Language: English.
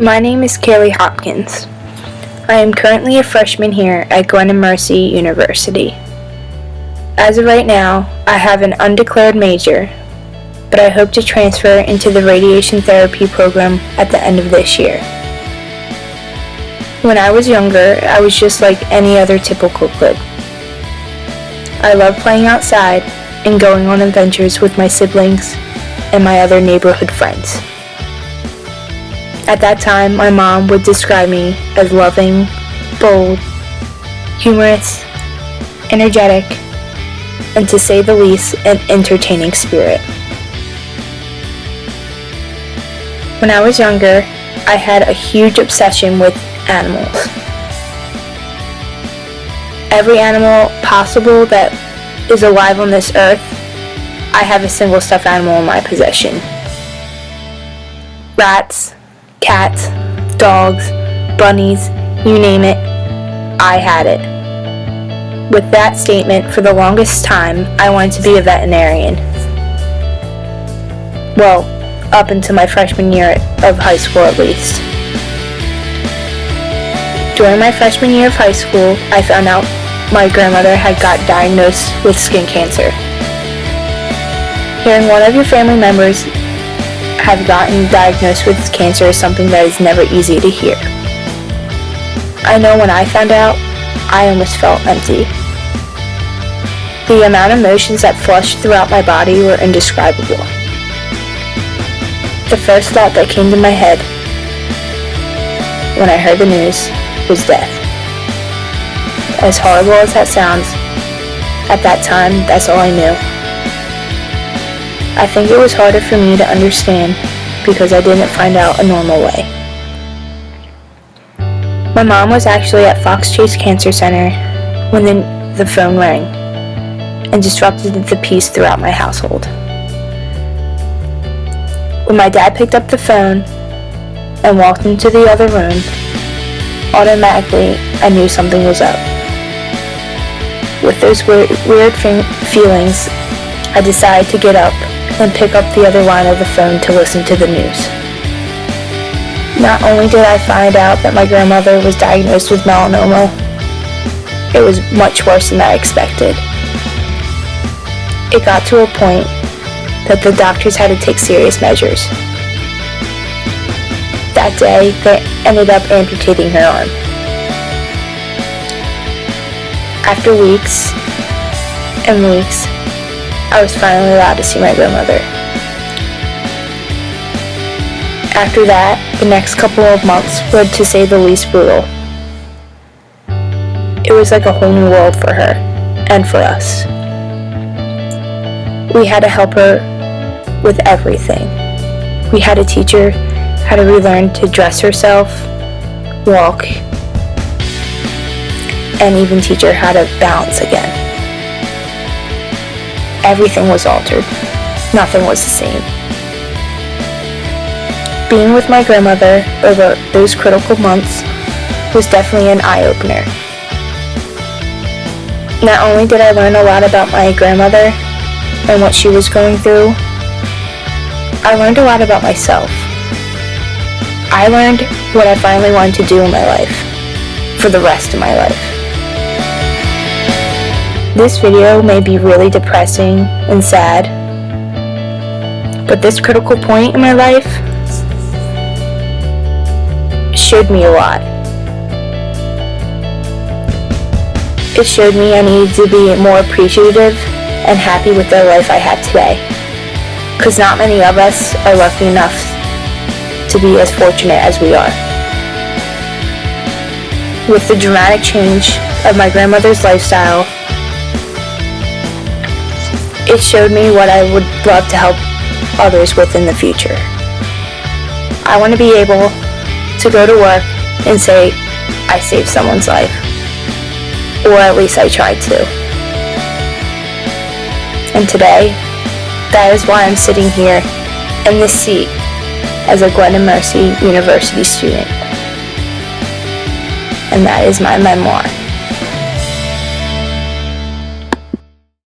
My name is Kailey Hopkins. I am currently a freshman here at Gwen & Mercy University. As of right now, I have an undeclared major, but I hope to transfer into the radiation therapy program at the end of this year. When I was younger, I was just like any other typical kid. I loved playing outside and going on adventures with my siblings and my other neighborhood friends. At that time, my mom would describe me as loving, bold, humorous, energetic, and to say the least, an entertaining spirit. When I was younger, I had a huge obsession with animals. Every animal possible that is alive on this earth, I have a single stuffed animal in my possession. Rats, cats, dogs, bunnies, you name it, I had it. With that statement, for the longest time, I wanted to be a veterinarian. Well, up until my freshman year of high school at least. During my freshman year of high school, I found out my grandmother had got diagnosed with skin cancer. Hearing one of your family members have gotten diagnosed with cancer is something that is never easy to hear. I know when I found out, I almost felt empty. The amount of emotions that flushed throughout my body were indescribable. The first thought that came to my head when I heard the news was death. As horrible as that sounds, at that time, that's all I knew. I think it was harder for me to understand because I didn't find out a normal way. My mom was actually at Fox Chase Cancer Center when the phone rang and disrupted the peace throughout my household. When my dad picked up the phone and walked into the other room, automatically I knew something was up. With those weird feelings, I decided to get up and pick up the other line of the phone to listen to the news. Not only did I find out that my grandmother was diagnosed with melanoma, it was much worse than I expected. It got to a point that the doctors had to take serious measures. That day, they ended up amputating her arm. After weeks and weeks, I was finally allowed to see my grandmother. After that, the next couple of months were, to say the least, brutal. It was like a whole new world for her, and for us. We had to help her with everything. We had to teach her how to relearn to dress herself, walk, and even teach her how to balance again. Everything was altered. Nothing was the same. Being with my grandmother over those critical months was definitely an eye-opener. Not only did I learn a lot about my grandmother and what she was going through, I learned a lot about myself. I learned what I finally wanted to do in my life, for the rest of my life. This video may be really depressing and sad, but this critical point in my life showed me a lot. It showed me I needed to be more appreciative and happy with the life I have today, because not many of us are lucky enough to be as fortunate as we are. With the dramatic change of my grandmother's lifestyle, it showed me what I would love to help others with in the future. I want to be able to go to work and say, I saved someone's life. Or at least I tried to. And today, that is why I'm sitting here in this seat as a Gwen & Mercy University student. And that is my memoir.